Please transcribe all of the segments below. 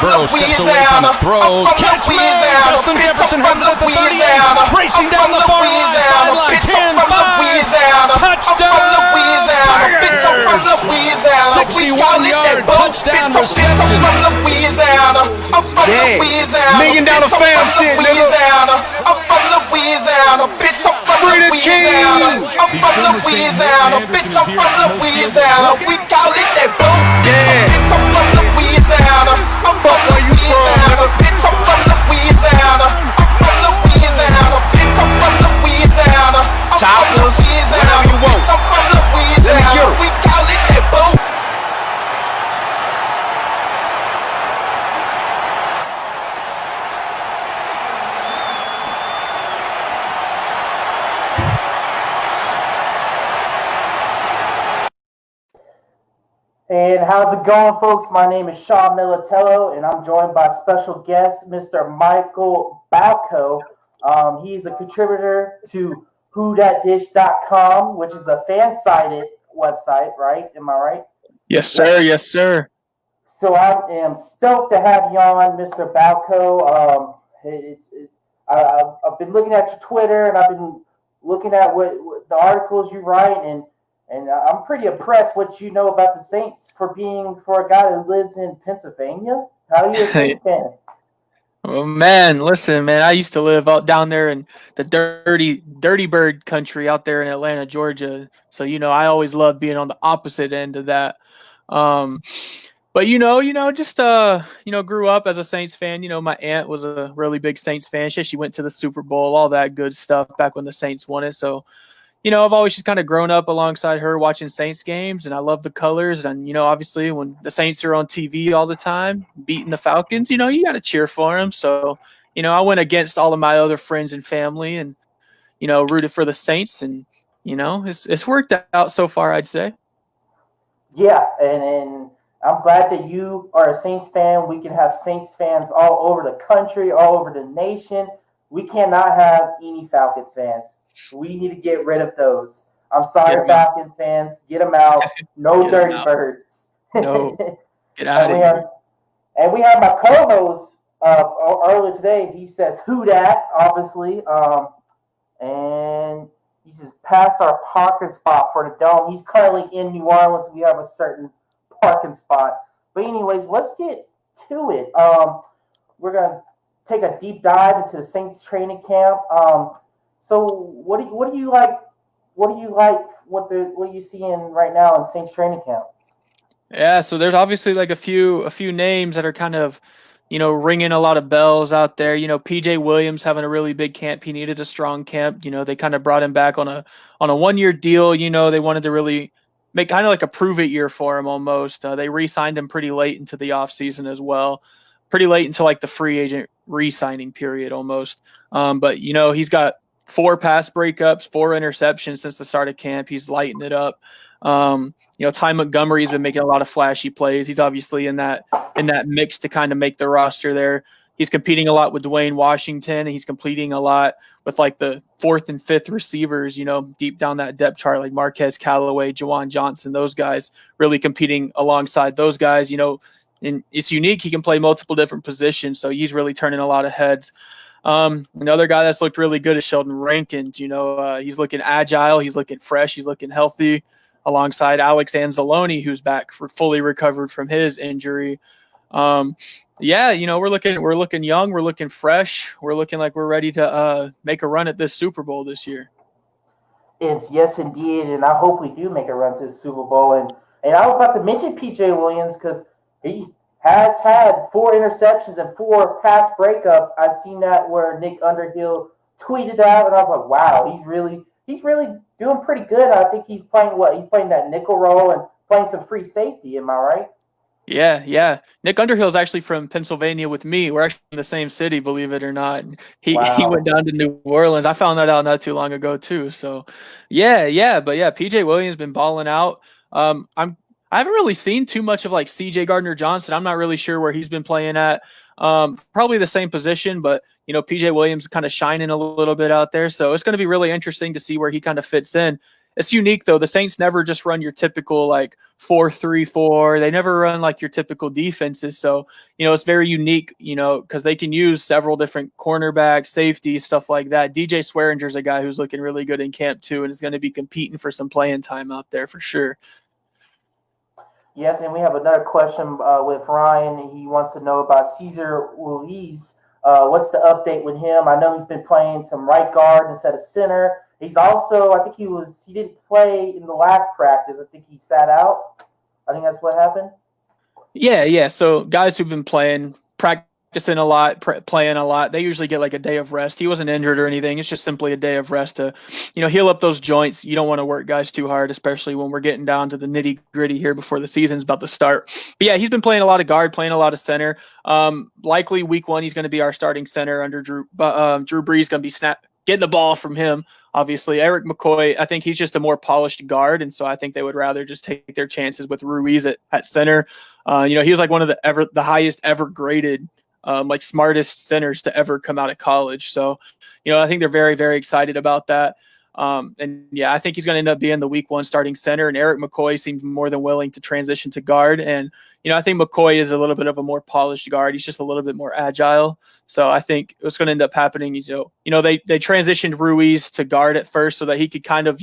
Burrow steps away from the throw. Catch man! Justin Jefferson has it at the 38. Racing down the far line. Sideline 10, 5. Touchdown! Tigers! 61-yard touchdown reception. Yeah. $1 million fam shit, nigga. Free the king. I'm from Louisiana, bitch, I'm from Louisiana. We call it that boat. Yeah. Bitch, I'm from Louisiana. I'm from Louisiana, bitch, I'm from Louisiana. I'm from Louisiana, bitch, I'm from Louisiana. I'm from Louisiana, bitch, I'm from Louisiana. We call it that boat. And how's it going, folks? My name is Sean Militello, and I'm joined by special guest, Mr. Michael Balco. He's a contributor to WhoDatDish.com, which is a fan-sided website, right? Am I right? Yes, sir. Yes, sir. So I am stoked to have you on, Mr. Balco. I've been looking at your Twitter, and I've been looking at what the articles you write, and I'm pretty impressed what you know about the Saints for a guy who lives in Pennsylvania. How are you a Saints fan? Oh, man, listen, man, I used to live out down there in the dirty bird country out there in Atlanta, Georgia. So, I always loved being on the opposite end of that. But, grew up as a Saints fan. My aunt was a really big Saints fan. She went to the Super Bowl, all that good stuff back when the Saints won it. So, I've always just kind of grown up alongside her watching Saints games, and I love the colors. And, obviously when the Saints are on TV all the time, beating the Falcons, you got to cheer for them. So, I went against all of my other friends and family and, rooted for the Saints. And, it's worked out so far, I'd say. Yeah, and I'm glad that you are a Saints fan. We can have Saints fans all over the country, all over the nation. We cannot have any Falcons fans. We need to get rid of those. I'm sorry, Falcons fans. Get them out. No dirty birds. No. Get out of here. And we have my co-host earlier today. He says, "Who dat?" Obviously. And he just passed our parking spot for the Dome. He's currently in New Orleans. We have a certain parking spot. But anyways, let's get to it. We're going to take a deep dive into the Saints training camp. So what do you like? What are you seeing right now in Saints training camp? Yeah, so there's obviously like a few names that are kind of, ringing a lot of bells out there. PJ Williams having a really big camp. He needed a strong camp. They kind of brought him back on a 1-year deal. They wanted to really make kind of like a prove it year for him almost. They re-signed him pretty late into the offseason as well. Pretty late into like the free agent re-signing period almost. But he's got 4 pass breakups, 4 interceptions since the start of camp. He's lighting it up. Ty Montgomery's been making a lot of flashy plays. He's obviously in that mix to kind of make the roster there. He's competing a lot with Dwayne Washington, and he's completing a lot with like the 4th and 5th receivers, deep down that depth chart, like Marquez Callaway, Juwan Johnson, those guys really competing alongside those guys, and it's unique. He can play multiple different positions, so he's really turning a lot of heads. Another guy that's looked really good is Sheldon Rankin. He's looking agile, he's looking fresh, he's looking healthy, alongside Alex Anzalone, who's back fully recovered from his injury. We're looking young, we're looking fresh, we're looking like we're ready to make a run at this Super Bowl this year. Yes, indeed, and I hope we do make a run to the Super Bowl. And I was about to mention PJ Williams because he has had 4 interceptions and 4 pass breakups. I've seen that where Nick Underhill tweeted out, and I was like, wow, he's really doing pretty good. I think he's playing He's playing that nickel role and playing some free safety. Am I right? Yeah. Nick Underhill's actually from Pennsylvania with me. We're actually in the same city, believe it or not. He went down to New Orleans. I found that out not too long ago too. So yeah. But yeah, PJ Williams been balling out. I haven't really seen too much of like CJ Gardner-Johnson. I'm not really sure where he's been playing at. Probably the same position, but PJ Williams kind of shining a little bit out there. So it's going to be really interesting to see where he kind of fits in, it's unique though. The Saints never just run your typical like 4-3-4. They never run like your typical defenses. So, it's very unique, because they can use several different cornerbacks, safety, stuff like that. DJ Swearinger's a guy who's looking really good in camp too, and is going to be competing for some playing time out there for sure. Yes, and we have another question with Ryan. He wants to know about Cesar Ruiz. What's the update with him? I know he's been playing some right guard instead of center. He's also, I think he didn't play in the last practice. I think he sat out. I think that's what happened. Yeah. So guys who've been playing, practicing a lot, playing a lot, they usually get like a day of rest. He wasn't injured or anything. It's just simply a day of rest to, heal up those joints. You don't want to work guys too hard, especially when we're getting down to the nitty gritty here before the season's about to start. But yeah, he's been playing a lot of guard, playing a lot of center. Likely week 1, he's going to be our starting center under Drew Brees. Going to be getting the ball from him. Obviously, Eric McCoy, I think he's just a more polished guard, and so I think they would rather just take their chances with Ruiz at center. He was like one of the highest ever graded, like smartest centers to ever come out of college. So, I think they're very, very excited about that. And yeah, I think he's going to end up being the week 1 starting center, and Eric McCoy seems more than willing to transition to guard. And, I think McCoy is a little bit of a more polished guard. He's just a little bit more agile. So I think what's going to end up happening is, they transitioned Ruiz to guard at first so that he could kind of,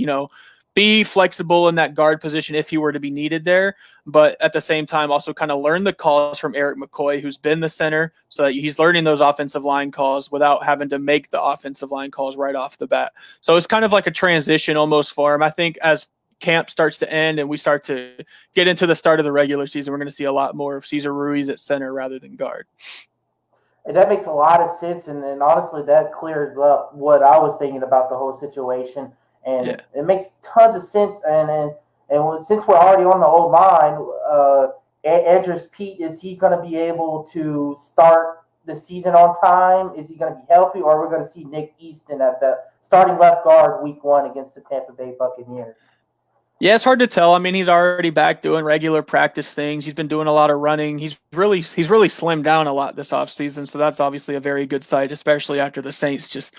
be flexible in that guard position if he were to be needed there. But at the same time, also kind of learn the calls from Eric McCoy, who's been the center, so that he's learning those offensive line calls without having to make the offensive line calls right off the bat. So it's kind of like a transition almost for him. I think as camp starts to end and we start to get into the start of the regular season, we're going to see a lot more of Cesar Ruiz at center rather than guard. And that makes a lot of sense. And honestly, that clears up what I was thinking about the whole situation. And It makes tons of sense. And since we're already on the old line, Andres Pete, is he going to be able to start the season on time? Is he going to be healthy, or are we going to see Nick Easton at the starting left guard week 1 against the Tampa Bay Buccaneers? Yeah, it's hard to tell. I mean, he's already back doing regular practice things. He's been doing a lot of running. He's really slimmed down a lot this offseason, so that's obviously a very good sight, especially after the Saints just,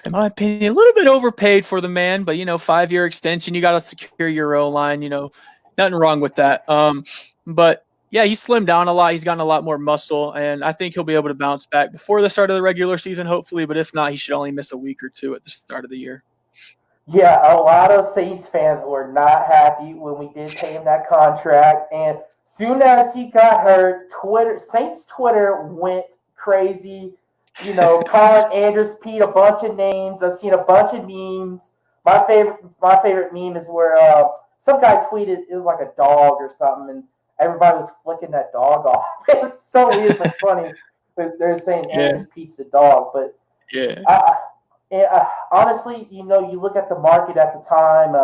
in my opinion, a little bit overpaid for the man. But, 5-year extension, you got to secure your O-line. Nothing wrong with that. But, yeah, he's slimmed down a lot. He's gotten a lot more muscle, and I think he'll be able to bounce back before the start of the regular season, hopefully. But if not, he should only miss a week or 2 at the start of the year. Yeah, a lot of Saints fans were not happy when we did pay him that contract. And soon as he got hurt, Saints Twitter went crazy, calling Andres Pete a bunch of names. I've seen a bunch of memes. My favorite meme is where some guy tweeted it was like a dog or something, and everybody was flicking that dog off. It was so weird but funny. They're saying Andres Pete's a dog, but honestly, you look at the market at the time,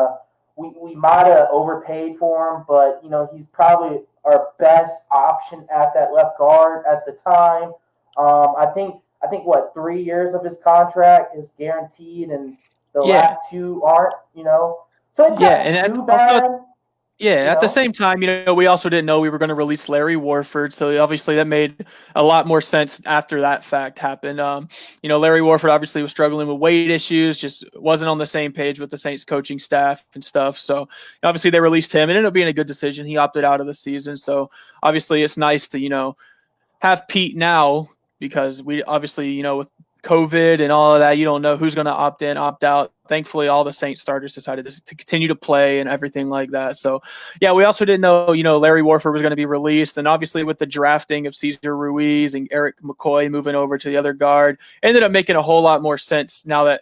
we might have overpaid for him, but, he's probably our best option at that left guard at the time. I think 3 years of his contract is guaranteed, and the last 2 aren't, So it's not too bad. At the same time, we also didn't know we were going to release Larry Warford, so obviously that made a lot more sense after that fact happened. Larry Warford obviously was struggling with weight issues, just wasn't on the same page with the Saints coaching staff and stuff. So obviously they released him. It ended up being a good decision. He opted out of the season, so obviously it's nice to have Pete now, because we obviously with COVID and all of that, you don't know who's going to opt in, opt out. Thankfully, all the Saints starters decided to continue to play and everything like that. So, yeah, we also didn't know, Larry Warford was going to be released. And obviously with the drafting of Cesar Ruiz and Eric McCoy moving over to the other guard, ended up making a whole lot more sense now that,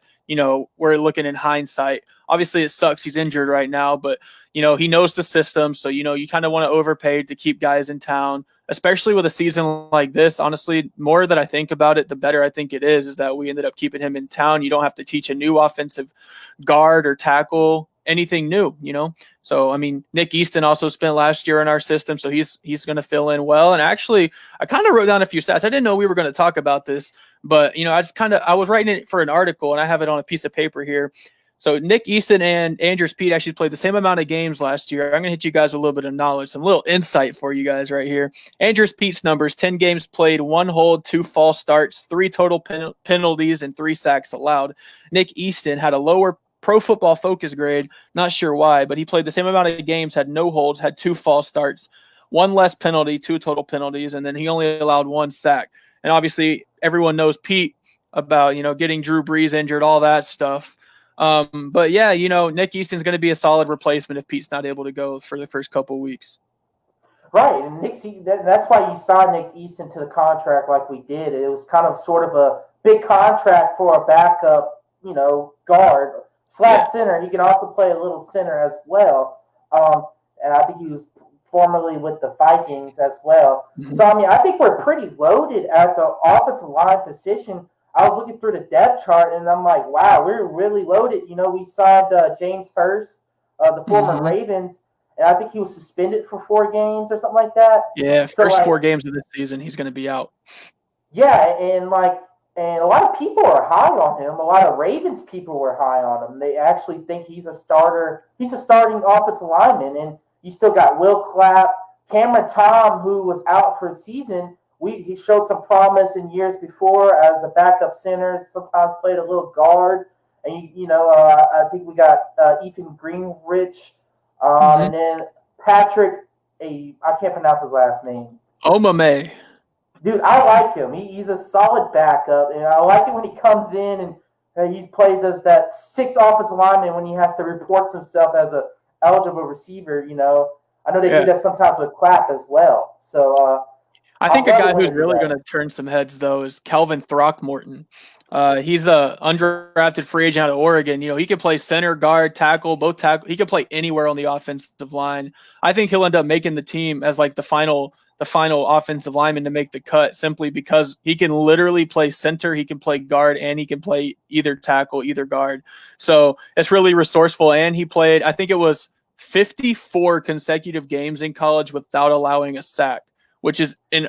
we're looking in hindsight. Obviously, it sucks he's injured right now, but, he knows the system. So, you kind of want to overpay to keep guys in town, especially with a season like this. Honestly, more that I think about it, the better I think it is that we ended up keeping him in town. You don't have to teach a new offensive guard or tackle anything new, So, I mean, Nick Easton also spent last year in our system, so he's going to fill in well. And actually, I kind of wrote down a few stats. I didn't know we were going to talk about this, but, I was writing it for an article, and I have it on a piece of paper here. So Nick Easton and Andres Pete actually played the same amount of games last year. I'm going to hit you guys with a little bit of knowledge, some little insight for you guys right here. Andres Pete's numbers: 10 games played, 1 hold, 2 false starts, 3 total penalties, and 3 sacks allowed. Nick Easton had a lower Pro Football Focus grade, not sure why, but he played the same amount of games, had no holds, had 2 false starts, 1 less penalty, 2 total penalties, and then he only allowed 1 sack. And obviously, everyone knows Pete about, getting Drew Brees injured, all that stuff. But yeah, Nick Easton's going to be a solid replacement if Pete's not able to go for the first couple of weeks. Right, and that's why you signed Nick Easton to the contract like we did. It was kind of sort of a big contract for a backup, guard / center. He can also play a little center as well. And I think he was formerly with the Vikings as well. Mm-hmm. So, I think we're pretty loaded at the offensive line position. I was looking through the depth chart, and I'm like, wow, we're really loaded. We signed James Hurst, the former Ravens, and I think he was suspended for 4 games or something like that. Yeah, first 4 games of this season, he's going to be out. Yeah, and a lot of people are high on him. A lot of Ravens people were high on him. They actually think he's a starter. He's a starting offensive lineman, and you still got Will Clapp, Cameron Tom, who was out for the season. He showed some promise in years before as a backup center. Sometimes played a little guard, and I think we got Ethan Greenrich, and then Patrick. I can't pronounce his last name. Omame. Dude, I like him. He's a solid backup, and I like it when he comes in and he plays as that 6th offensive lineman when he has to report himself as a eligible receiver. I know they do that sometimes with Clapp as well. So. I think a guy who's really going to turn some heads, though, is Calvin Throckmorton. He's a undrafted free agent out of Oregon. He can play center, guard, tackle, both tackle. He can play anywhere on the offensive line. I think he'll end up making the team as like the final offensive lineman to make the cut, simply because he can literally play center, he can play guard, and he can play either tackle, either guard. So it's really resourceful. And he played, I think it was 54 consecutive games in college without allowing a sack, which is an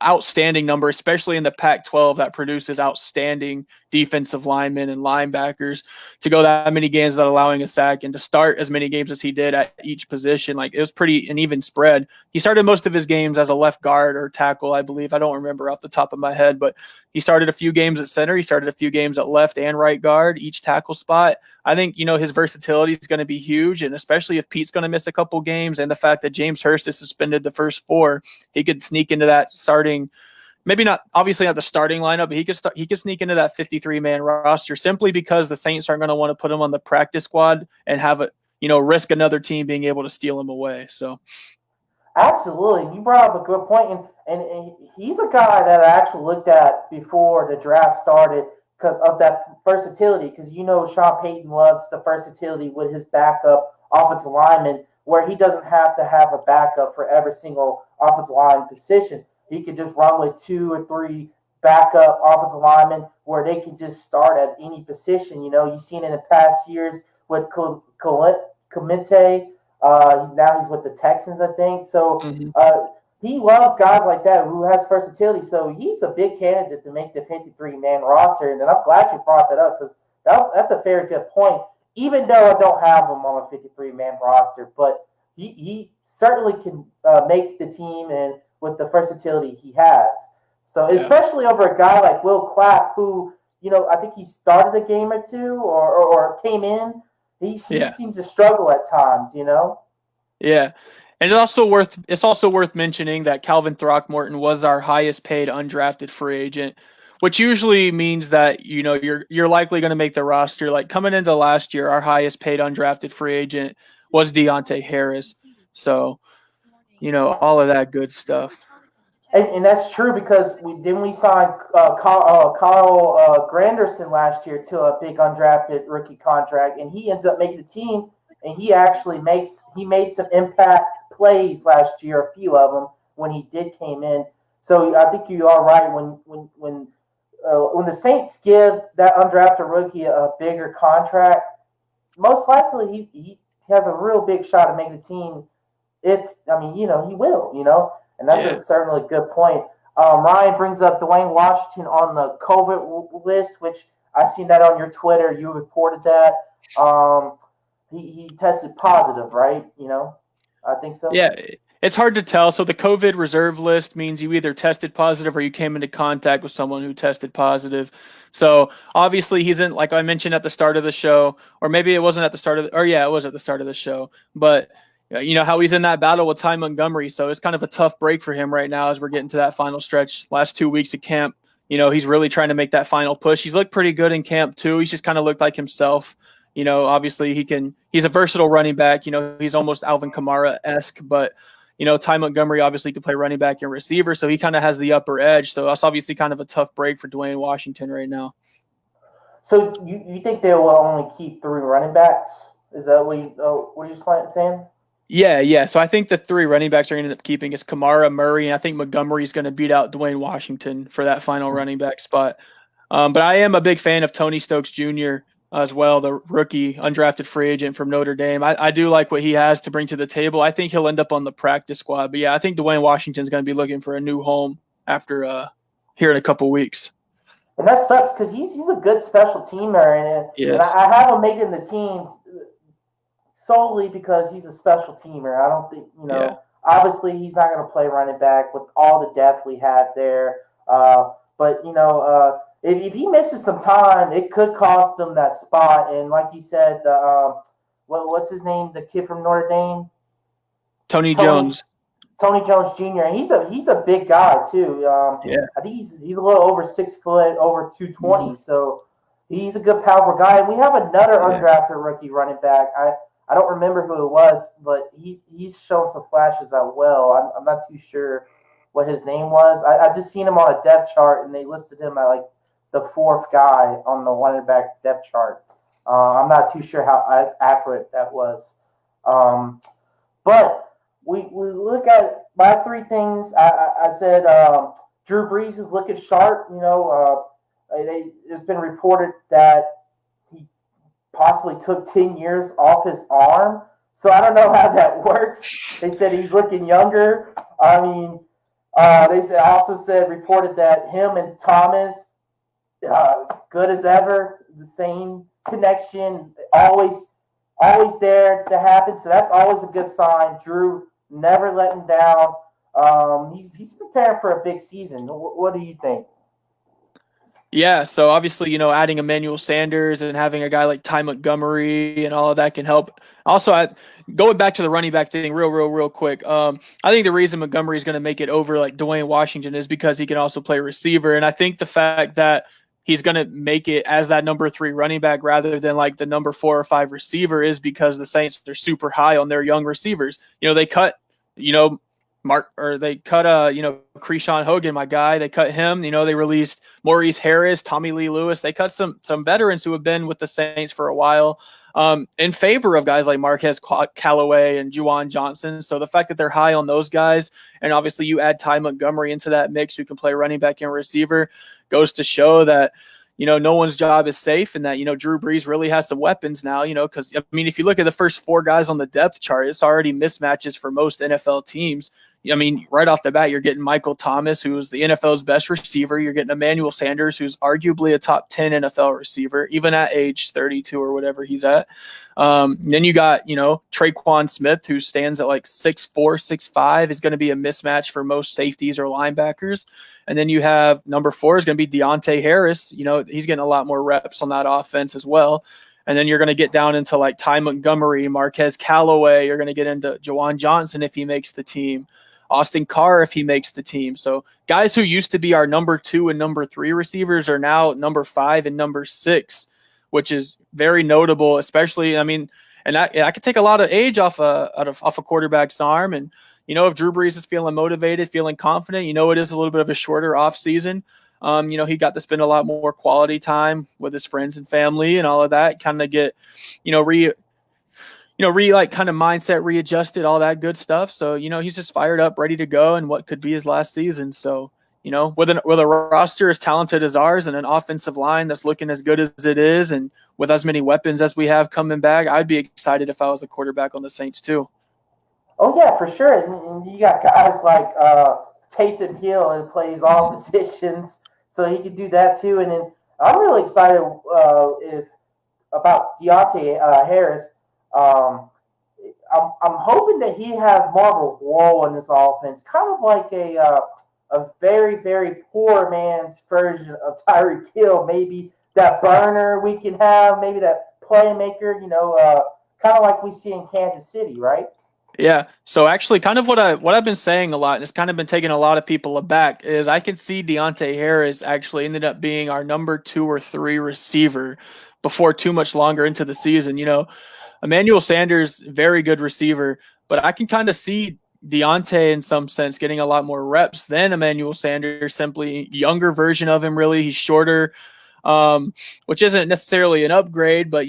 outstanding number, especially in the Pac-12 that produces outstanding defensive linemen and linebackers. To go that many games without allowing a sack and to start as many games as he did at each position, like, it was pretty an even spread. He started most of his games as a left guard or tackle, I believe. I don't remember off the top of my head, but he started a few games at center. He started a few games at left and right guard, each tackle spot. I think, his versatility is going to be huge, and especially if Pete's going to miss a couple games, and the fact that James Hurst is suspended the first 4, he could sneak into that starting, maybe not, obviously not the starting lineup, but he could sneak into that 53-man roster simply because the Saints aren't going to want to put him on the practice squad and have it, risk another team being able to steal him away. So. Absolutely. You brought up a good point, and he's a guy that I actually looked at before the draft started because of that versatility, because Sean Payton loves the versatility with his backup offensive lineman, where he doesn't have to have a backup for every single offensive line position. He could just run with 2 or 3 backup offensive linemen where they can just start at any position. You've seen in the past years with Clemente. Now he's with the Texans, I think. So he loves guys like that who has versatility. So he's a big candidate to make the 53-man roster. And I'm glad you brought that up, because that's a very good point. Even though I don't have him on a 53-man roster, but he certainly can make the team, and with the versatility he has. So especially over a guy like Will Clapp, who, I think he started a game or 2 or came in. He seems to struggle at times, Yeah. And it's also worth mentioning that Calvin Throckmorton was our highest paid undrafted free agent, which usually means that, you're likely going to make the roster. Like, coming into last year, our highest paid undrafted free agent was Deontay Harris. So, all of that good stuff. And that's true, because we signed Carl Granderson last year to a big undrafted rookie contract, and he ends up making the team, and he actually made some impact plays last year, a few of them, when he came in. So I think you are right when the Saints give that undrafted rookie a bigger contract, most likely he has a real big shot at making the team. He will, and that's certainly a good point. Ryan brings up Dwayne Washington on the COVID list, which I seen that on your Twitter. You reported that. He tested positive, right? I think so. Yeah, It's hard to tell. So the COVID reserve list means you either tested positive or you came into contact with someone who tested positive. So obviously he's in, like I mentioned at the start of the show, or maybe it wasn't at the start of the, or yeah, it was at the start of the show. But you know how he's in that battle with Ty Montgomery. So it's kind of a tough break for him right now as we're getting to that final stretch. Last 2 weeks of camp, you know, he's really trying to make that final push. He's looked pretty good in camp too. He's just kind of looked like himself. You know, obviously he's a versatile running back. You know, he's almost Alvin Kamara-esque, but you know, Ty Montgomery obviously could play running back and receiver, so he kind of has the upper edge. So that's obviously kind of a tough break for Dwayne Washington right now. So you think they will only keep 3 running backs? Is that what you're saying? Yeah. So I think the 3 running backs are going to end up keeping is Kamara, Murray, and I think Montgomery's going to beat out Dwayne Washington for that final running back spot. But I am a big fan of Tony Stokes Jr. as well, the rookie undrafted free agent from Notre Dame. I do like what he has to bring to the table. I think he'll end up on the practice squad. But yeah, I think Dwayne Washington's going to be looking for a new home after here in a couple weeks. And that sucks because he's a good special teamer, and I have him making the team solely because he's a special teamer. I don't think obviously he's not going to play running back with all the depth we have there. But if he misses some time, it could cost him that spot. And like you said, what's his name? The kid from Notre Dame, Tony Jones. Tony Jones Jr. And he's a big guy too. I think he's a little over 6 foot, over 220. Mm-hmm. So he's a good, powerful guy. And we have another undrafted rookie running back. I don't remember who it was, but he's shown some flashes out well. I'm not too sure what his name was. I just seen him on a depth chart, and they listed him at like the 4th guy on the running back depth chart. I'm not too sure how accurate that was. But we look at my 3 things. I said Drew Brees is looking sharp. You know, it's been reported that he possibly took 10 years off his arm. So I don't know how that works. They said he's looking younger. I mean, they reported that him and Thomas, good as ever, the same connection, always there to happen. So that's always a good sign. Drew never letting down. He's preparing for a big season. What do you think? Yeah, so obviously, adding Emmanuel Sanders and having a guy like Ty Montgomery and all of that can help. Also, going back to the running back thing real quick, I think the reason Montgomery is going to make it over like Dwayne Washington is because he can also play receiver. And I think the fact that he's going to make it as that number 3 running back rather than like the number 4 or 5 receiver is because the Saints are super high on their young receivers. They cut, Krishan Hogan, my guy. They cut him. They released Maurice Harris, Tommy Lee Lewis. They cut some veterans who have been with the Saints for a while in favor of guys like Marquez Callaway and Juwan Johnson. So the fact that they're high on those guys, and obviously you add Ty Montgomery into that mix who can play running back and receiver, goes to show that no one's job is safe and that, Drew Brees really has some weapons now, because, if you look at the first 4 guys on the depth chart, it's already mismatches for most NFL teams. Right off the bat, you're getting Michael Thomas, who's the NFL's best receiver. You're getting Emmanuel Sanders, who's arguably a top 10 NFL receiver, even at age 32 or whatever he's at. Then you got, Traquan Smith, who stands at like 6'4", 6'5", is going to be a mismatch for most safeties or linebackers. And then you have number 4 is going to be Deontay Harris. He's getting a lot more reps on that offense as well. And then you're going to get down into like Ty Montgomery, Marquez Callaway. You're going to get into Juwan Johnson if he makes the team. Austin Carr if he makes the team. So guys who used to be our number 2 and number 3 receivers are now number 5 and number 6, which is very notable, especially, and that could take a lot of age off a quarterback's arm. And, if Drew Brees is feeling motivated, feeling confident, it is a little bit of a shorter off season. He got to spend a lot more quality time with his friends and family and all of that, kind of get, mindset readjusted, all that good stuff. So, he's just fired up, ready to go in what could be his last season. So, with a roster as talented as ours and an offensive line that's looking as good as it is and with as many weapons as we have coming back, I'd be excited if I was a quarterback on the Saints too. Oh, yeah, for sure. And you got guys like Taysom Hill who plays all positions, so he could do that too. And then I'm really excited about Deontay Harris. I'm hoping that he has more of a role in this offense, kind of like a very, very poor man's version of Tyreek Hill. Maybe that burner we can have, maybe that playmaker, kind of like we see in Kansas City, right? Yeah. So actually, kind of what I've been saying a lot, and it's kind of been taking a lot of people aback, is I can see Deontay Harris actually ended up being our number 2 or 3 receiver before too much longer into the season. Emmanuel Sanders, very good receiver, but I can kind of see Deontay in some sense getting a lot more reps than Emmanuel Sanders, simply younger version of him, really. He's shorter, which isn't necessarily an upgrade, but,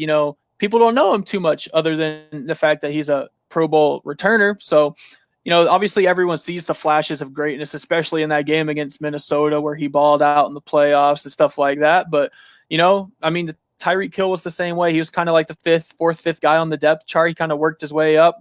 people don't know him too much other than the fact that he's a Pro Bowl returner. So, obviously everyone sees the flashes of greatness, especially in that game against Minnesota where he balled out in the playoffs and stuff like that. But, Tyreek Hill was the same way. He was kind of like the fourth, fifth guy on the depth chart. He kind of worked his way up,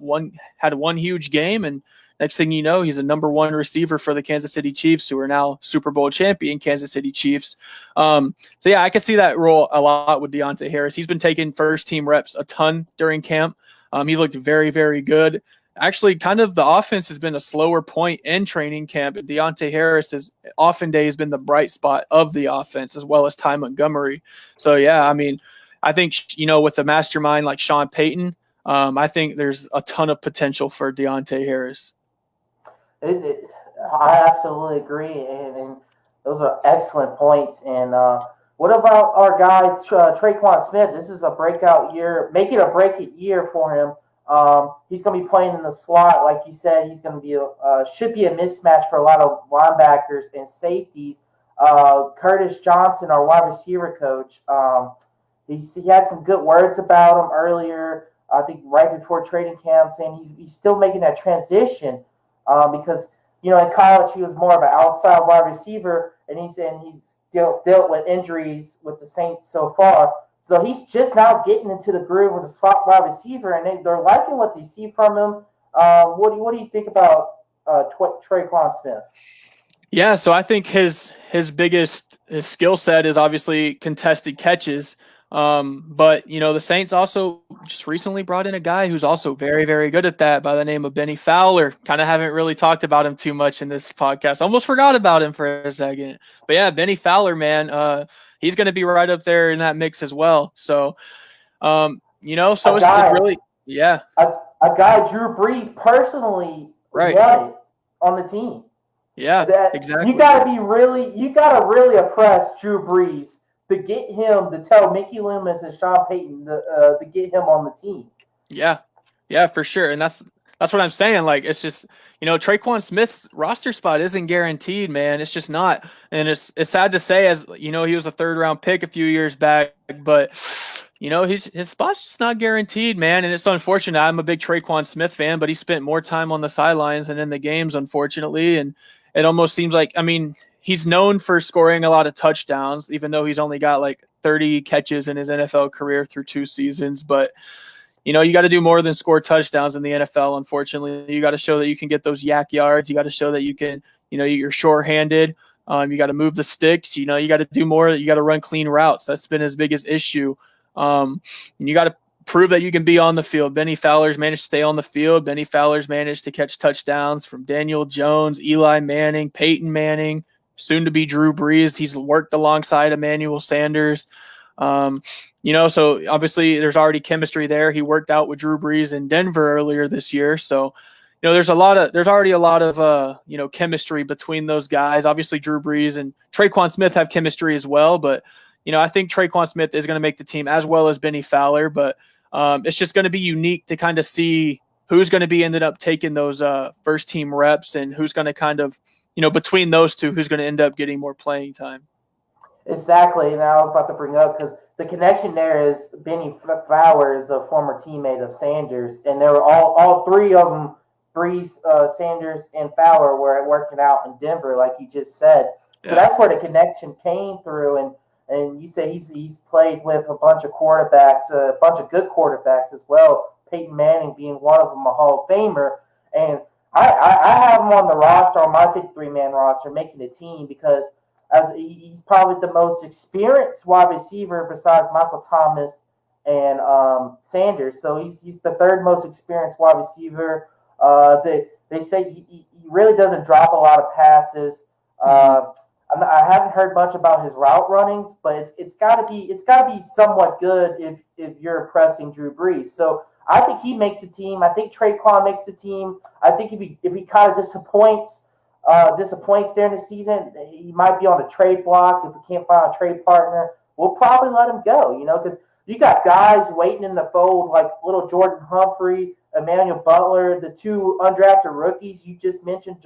had one huge game, and next thing you know, he's a number 1 receiver for the Kansas City Chiefs, who are now Super Bowl champion Kansas City Chiefs. So yeah, I can see that role a lot with Deontay Harris. He's been taking first team reps a ton during camp. He looked very, very good. Actually, kind of the offense has been a slower point in training camp. Deontay Harris has often days been the bright spot of the offense, as well as Ty Montgomery. So yeah, I think, with the mastermind like Sean Payton, I think there's a ton of potential for Deontay Harris. I absolutely agree, and those are excellent points. And what about our guy Traquan Smith? This is a breakout year, make it a breakout year for him. He's going to be playing in the slot, like you said. He's going to be should be a mismatch for a lot of linebackers and safeties. Curtis Johnson, our wide receiver coach, he had some good words about him earlier. I think right before training camp, saying he's still making that transition because in college he was more of an outside wide receiver, and he's dealt with injuries with the Saints so far. So he's just now getting into the groove with the slot wide receiver, and they're liking what they see from him. What do you think about Traquan Smith? Yeah, so I think his skill set is obviously contested catches. But the Saints also just recently brought in a guy who's also very, very good at that by the name of Benny Fowler. Kind of haven't really talked about him too much in this podcast. Almost forgot about him for a second. But yeah, Benny Fowler, man, he's going to be right up there in that mix as well. So, it's really, yeah. A guy Drew Brees personally wanted on the team. Yeah, exactly. You got to really oppress Drew Brees to get him to tell Mickey Loomis and Sean Payton to get him on the team. Yeah, for sure. And that's what I'm saying. Like, it's just, Traquan Smith's roster spot isn't guaranteed, man. It's just not. And it's sad to say, as he was a 3rd round pick a few years back, but his spot's just not guaranteed, man. And it's unfortunate. I'm a big Traquan Smith fan, but he spent more time on the sidelines than in the games, unfortunately. And it almost seems like, he's known for scoring a lot of touchdowns, even though he's only got like 30 catches in his NFL career through 2 seasons. But, you got to do more than score touchdowns in the NFL, unfortunately. You got to show that you can get those yak yards. You got to show that you can, you're sure-handed. You got to move the sticks. You got to do more. You got to run clean routes. That's been his biggest issue. And you got to prove that you can be on the field. Benny Fowler's managed to stay on the field. Benny Fowler's managed to catch touchdowns from Daniel Jones, Eli Manning, Peyton Manning, soon to be Drew Brees. He's worked alongside Emmanuel Sanders. So obviously there's already chemistry there. He worked out with Drew Brees in Denver earlier this year. So, there's already a lot of chemistry between those guys. Obviously Drew Brees and Traquan Smith have chemistry as well, but I think Traquan Smith is going to make the team as well as Benny Fowler, but it's just going to be unique to kind of see who's going to be ended up taking those first team reps and who's going to kind of, between those two, who's going to end up getting more playing time. Exactly. And I was about to bring up, because the connection there is Benny Fowler is a former teammate of Sanders, and they were all 3 of them, Brees, Sanders, and Fowler, were working out in Denver, like you just said. So that's where the connection came through. And you say he's played with a bunch of quarterbacks, a bunch of good quarterbacks as well, Peyton Manning being one of them, a Hall of Famer. And I have him on the roster, on my 53-man roster, making the team, because as he's probably the most experienced wide receiver besides Michael Thomas and Sanders. So he's the third most experienced wide receiver. They say he really doesn't drop a lot of passes. I haven't heard much about his route runnings, but it's got to be somewhat good if you're pressing Drew Brees. So I think he makes the team. I think Traquan makes the team. I think if he kind of disappoints during the season, he might be on a trade block. If we can't find a trade partner, we'll probably let him go. Because you got guys waiting in the fold like little Jordan Humphrey, Emmanuel Butler, the two undrafted rookies you just mentioned,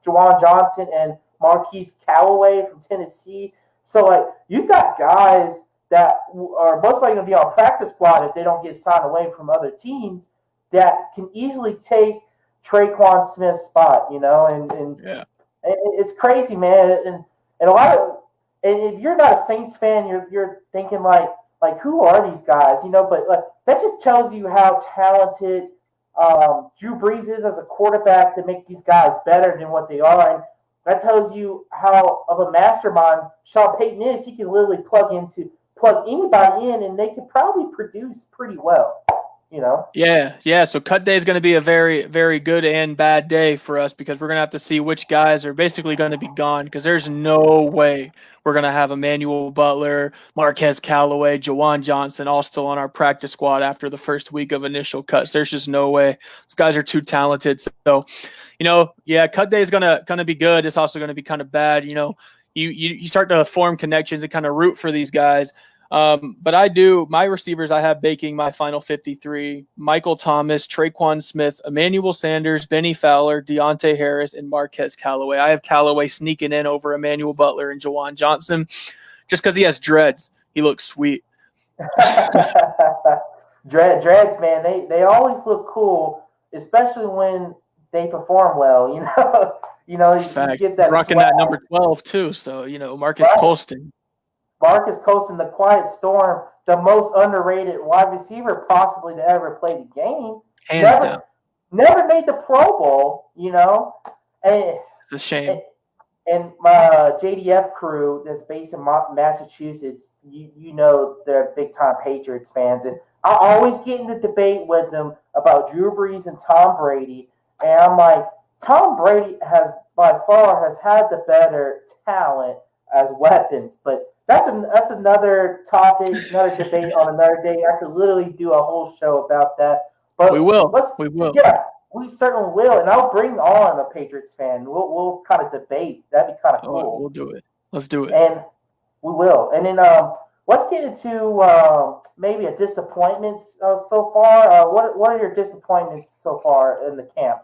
Juwan Johnson and Marquise Callaway from Tennessee. So, you've got guys that are most likely going to be on practice squad if they don't get signed away from other teams that can easily take Traquan Smith's spot, and it's crazy, man. And if you're not a Saints fan, you're thinking like who are these guys, But that just tells you how talented Drew Brees is as a quarterback to make these guys better than what they are. And that tells you how of a mastermind Sean Payton is. He can literally plug anybody in, and they could probably produce pretty well, Yeah. So cut day is going to be a very, very good and bad day for us because we're going to have to see which guys are basically going to be gone because there's no way we're going to have Emmanuel Butler, Marquez Callaway, Juwan Johnson all still on our practice squad after the first week of initial cuts. There's just no way. These guys are too talented. So, cut day is gonna be good. It's also going to be kind of bad. You start to form connections and kind of root for these guys. But my receivers, I have baking my final 53, Michael Thomas, Traquan Smith, Emmanuel Sanders, Benny Fowler, Deontay Harris, and Marquez Callaway. I have Callaway sneaking in over Emmanuel Butler and Juwan Johnson just because he has dreads. He looks sweet. Dreads, man, they always look cool, especially when they perform well, you get that rocking swag. That number 12 too. So, Marcus Colston. Marcus Colston, the quiet storm, the most underrated wide receiver possibly to ever play the game. Hands down. Never made the Pro Bowl, And it's a shame. And my JDF crew that's based in Massachusetts, they're big-time Patriots fans. And I always get in the debate with them about Drew Brees and Tom Brady. And I'm like, Tom Brady has by far had the better talent as weapons. But that's another topic, another debate on another day. I could literally do a whole show about that. But we will. Yeah, we certainly will. And I'll bring on a Patriots fan. We'll kind of debate. That'd be kind of cool. We'll do it. Let's do it. And we will. And then let's get into maybe a disappointment so far. What are your disappointments so far in the camp?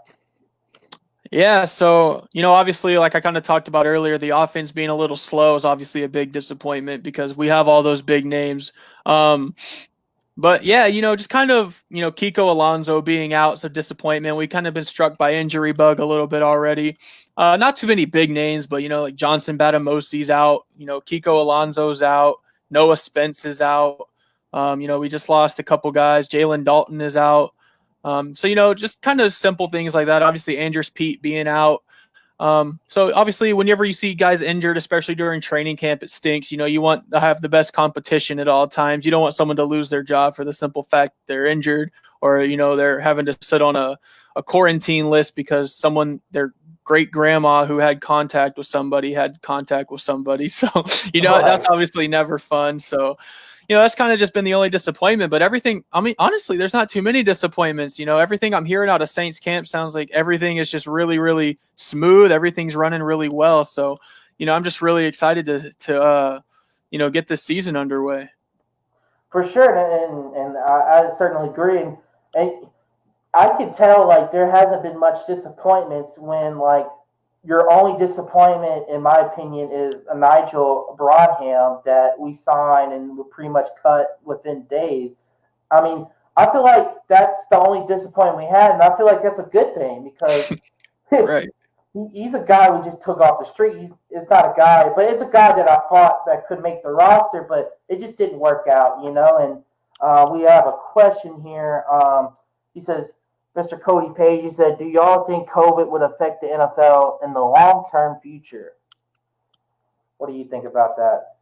Yeah, so, obviously, like I kind of talked about earlier, the offense being a little slow is obviously a big disappointment because we have all those big names. But, yeah, just kind of, Kiko Alonso being out, so disappointment. We kind of been struck by injury bug a little bit already. Not too many big names, but, like Johnson Batamosi's out. Kiko Alonso's out. Noah Spence is out. We just lost a couple guys. Jalen Dalton is out. So, just kind of simple things like that. Obviously, Andrews Pete being out. So, obviously, whenever you see guys injured, especially during training camp, it stinks. You want to have the best competition at all times. You don't want someone to lose their job for the simple fact they're injured or, they're having to sit on a quarantine list because their great-grandma who had contact with somebody. So, that's obviously never fun. So, that's kind of just been the only disappointment. But everything, honestly, there's not too many disappointments. Everything I'm hearing out of Saints camp sounds like everything is just really, really smooth. Everything's running really well. So, I'm just really excited to get this season underway. For sure, and I certainly agree. And I can tell, there hasn't been much disappointments when, your only disappointment, in my opinion, is a Nigel Brodham that we signed and were pretty much cut within days. I feel like that's the only disappointment we had, and I feel like that's a good thing because right. He's a guy we just took off the street. It's not a guy, but it's a guy that I thought that could make the roster, but it just didn't work out, And we have a question here. He says, Mr. Cody Page, he said, do y'all think COVID would affect the NFL in the long-term future? What do you think about that?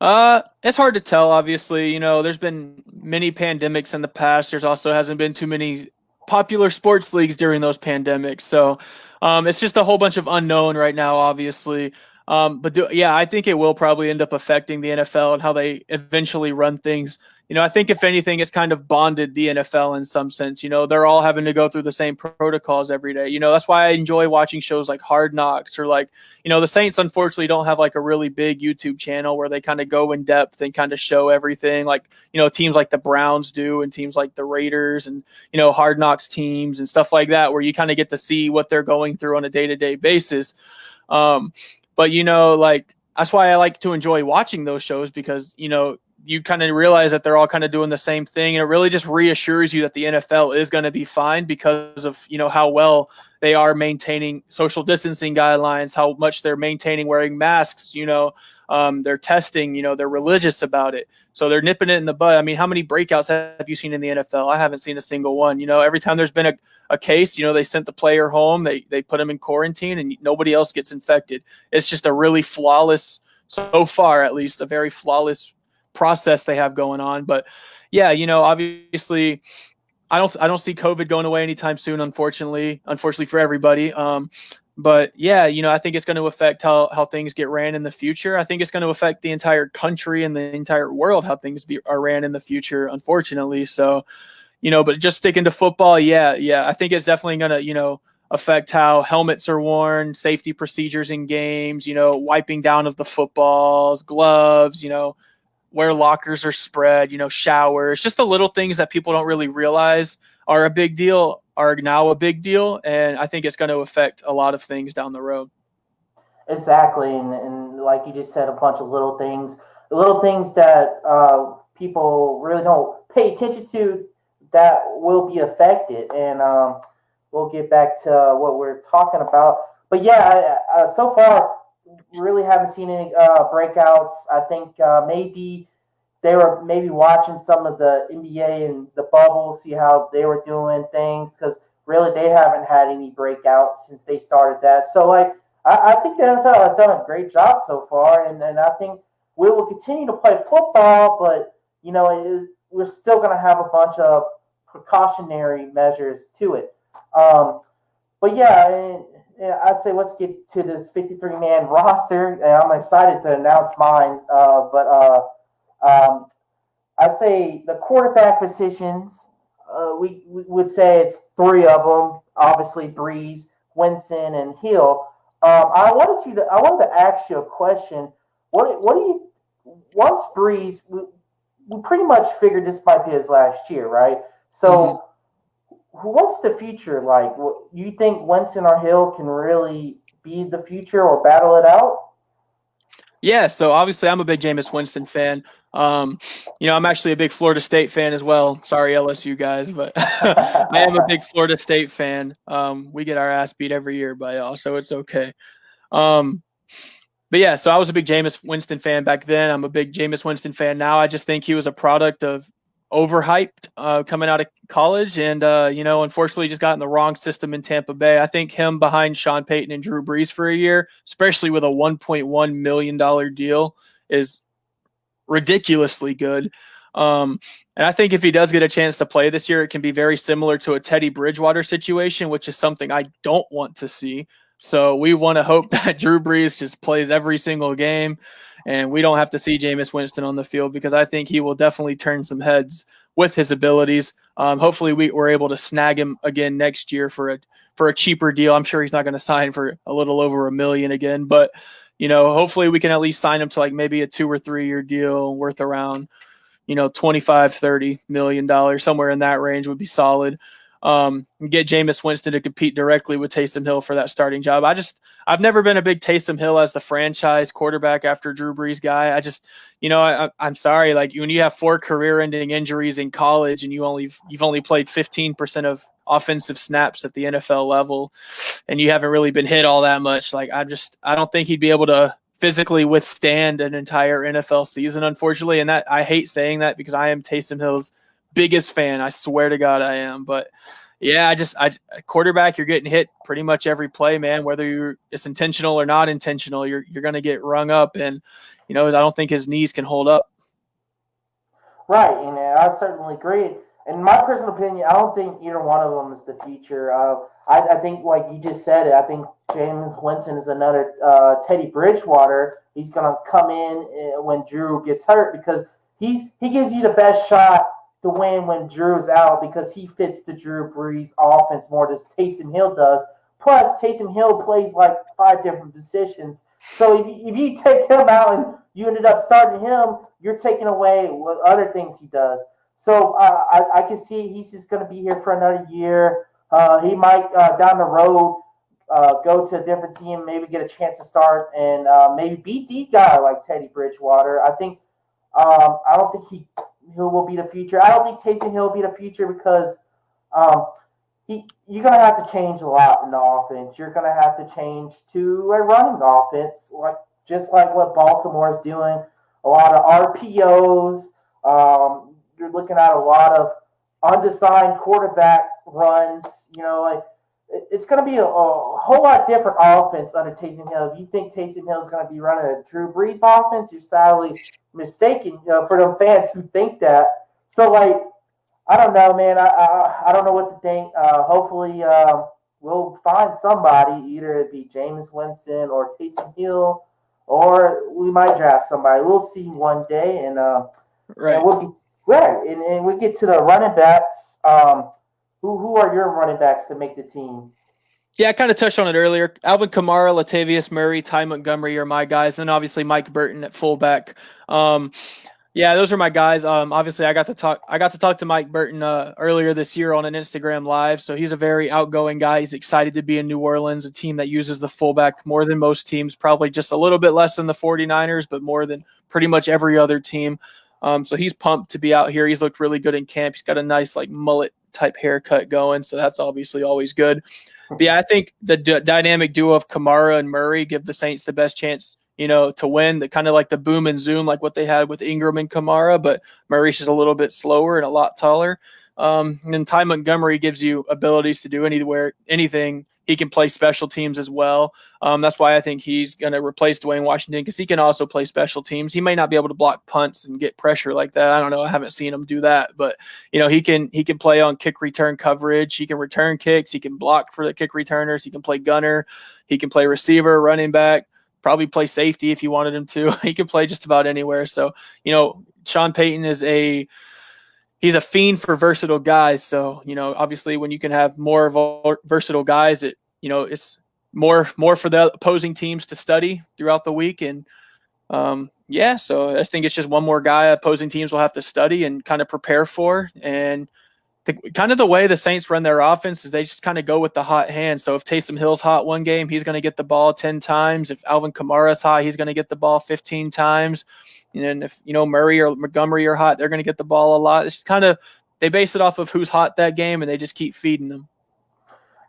It's hard to tell, obviously. There's been many pandemics in the past. There's also hasn't been too many popular sports leagues during those pandemics. So it's just a whole bunch of unknown right now, obviously. Yeah, I think it will probably end up affecting the NFL and how they eventually run things. I think if anything, it's kind of bonded the NFL in some sense. They're all having to go through the same protocols every day. That's why I enjoy watching shows like Hard Knocks or like, the Saints unfortunately don't have like a really big YouTube channel where they kind of go in depth and kind of show everything like, teams like the Browns do and teams like the Raiders and, Hard Knocks teams and stuff like that, where you kind of get to see what they're going through on a day-to-day basis. But like that's why I like to enjoy watching those shows because, you kind of realize that they're all kind of doing the same thing. And it really just reassures you that the NFL is going to be fine because of, how well they are maintaining social distancing guidelines, how much they're maintaining wearing masks, they're testing, they're religious about it. So they're nipping it in the bud. I mean, how many breakouts have you seen in the NFL? I haven't seen a single one. Every time there's been a case, they sent the player home, they put him in quarantine and nobody else gets infected. It's just a really flawless, so far at least, a very flawless process they have going on. But yeah, obviously I don't see COVID going away anytime soon, unfortunately for everybody. But yeah, I think it's going to affect how things get ran in the future. I think it's going to affect the entire country and the entire world, how things are ran in the future, unfortunately. So, but just sticking to football, yeah, I think it's definitely going to, affect how helmets are worn, safety procedures in games, wiping down of the footballs, gloves, where lockers are spread, showers, just the little things that people don't really realize are a big deal, are now a big deal. And I think it's going to affect a lot of things down the road. Exactly. And like you just said, a bunch of little things that people really don't pay attention to that will be affected. And we'll get back to what we're talking about. But yeah, so far, really haven't seen any breakouts. I think maybe they were watching some of the NBA and the bubble, see how they were doing things, because really they haven't had any breakouts since they started that. So like I think the NFL has done a great job so far, and I think we will continue to play football, but we're still going to have a bunch of precautionary measures to it. But yeah. I say let's get to this 53-man roster, and I'm excited to announce mine. I say the quarterback positions, we would say it's three of them. Obviously, Breeze, Winston, and Hill. I wanted to ask you a question. What do you once Breeze? We pretty much figured this might be his last year, right? So. Mm-hmm. What's the future like? You think Winston or Hill can really be the future or battle it out? Yeah, so obviously I'm a big Jameis Winston fan. I'm actually a big Florida State fan as well. Sorry, LSU guys, but I am a big Florida State fan. We get our ass beat every year by y'all, so it's okay. But yeah, so I was a big Jameis Winston fan back then. I'm a big Jameis Winston fan now. I just think he was a product of overhyped coming out of college and unfortunately just got in the wrong system in Tampa Bay. I think him behind Sean Payton and Drew Brees for a year, especially with a $1.1 million deal, is ridiculously good. And I think if he does get a chance to play this year, it can be very similar to a Teddy Bridgewater situation, which is something I don't want to see. So we want to hope that Drew Brees just plays every single game and we don't have to see Jameis Winston on the field, because I think he will definitely turn some heads with his abilities. Hopefully we're able to snag him again next year for a cheaper deal. I'm sure he's not going to sign for a little over $1 million again, but hopefully we can at least sign him to like maybe a 2 or 3 year deal worth around, $25-30 million, somewhere in that range would be solid. Get Jameis Winston to compete directly with Taysom Hill for that starting job. I've never been a big Taysom Hill as the franchise quarterback after Drew Brees guy. I'm sorry, like when you have 4 career-ending injuries in college and you've only played 15% of offensive snaps at the NFL level, and you haven't really been hit all that much. Like I don't think he'd be able to physically withstand an entire NFL season, unfortunately. And that I hate saying that because I am Taysom Hill's biggest fan. I swear to God I am. But yeah, quarterback, you're getting hit pretty much every play, man, whether it's intentional or not intentional, you're going to get rung up. And, I don't think his knees can hold up. Right, and I certainly agree. In my personal opinion, I don't think either one of them is the future. I think, like you just said it, I think James Winston is another Teddy Bridgewater. He's going to come in when Drew gets hurt because he gives you the best shot to win when Drew's out because he fits the Drew Brees offense more than Taysom Hill does. Plus, Taysom Hill plays like 5 different positions. So if you take him out and you ended up starting him, you're taking away what other things he does. So I can see he's just going to be here for another year. He might, down the road, go to a different team, maybe get a chance to start, and maybe beat the guy like Teddy Bridgewater. I think I don't think he will be the future. I don't think Taysom Hill will be the future because you're going to have to change a lot in the offense. You're going to have to change to a running offense, just like what Baltimore is doing. A lot of RPOs. You're looking at a lot of undefined quarterback runs. It's going to be a whole lot different offense under Taysom Hill. If you think Taysom Hill is going to be running a Drew Brees offense, you're sadly mistaken. For the fans who think that. So, I don't know, man. I don't know what to think. Hopefully, we'll find somebody. Either it be Jameis Winston or Taysom Hill, or we might draft somebody. We'll see one day, and right. And we'll be right. And we get to the running backs. Who are your running backs to make the team? Yeah, I kind of touched on it earlier. Alvin Kamara, Latavius Murray, Ty Montgomery are my guys, and obviously Mike Burton at fullback. Yeah, those are my guys. Obviously, I got to talk to Mike Burton earlier this year on an Instagram Live. So he's a very outgoing guy. He's excited to be in New Orleans, a team that uses the fullback more than most teams, probably just a little bit less than the 49ers, but more than pretty much every other team. So he's pumped to be out here. He's looked really good in camp. He's got a nice mullet type haircut going, so that's obviously always good. But yeah, I think the dynamic duo of Kamara and Murray give the Saints the best chance, to win. The kind of like the boom and zoom, like what they had with Ingram and Kamara, but Murray's just a little bit slower and a lot taller. And then Ty Montgomery gives you abilities to do anything. He can play special teams as well. That's why I think he's going to replace Dwayne Washington because he can also play special teams. He may not be able to block punts and get pressure like that. I don't know. I haven't seen him do that, but he can play on kick return coverage. He can return kicks. He can block for the kick returners. He can play gunner. He can play receiver, running back, probably play safety if you wanted him to. He can play just about anywhere. So, Sean Payton is he's a fiend for versatile guys. So, obviously when you can have more versatile guys, it's more for the opposing teams to study throughout the week. And so I think it's just one more guy opposing teams will have to study and kind of prepare for. And kind of the way the Saints run their offense is they just kind of go with the hot hand. So if Taysom Hill's hot one game, he's going to get the ball 10 times. If Alvin Kamara's hot, he's going to get the ball 15 times. And if, Murray or Montgomery are hot, they're going to get the ball a lot. It's kind of, they base it off of who's hot that game, and they just keep feeding them.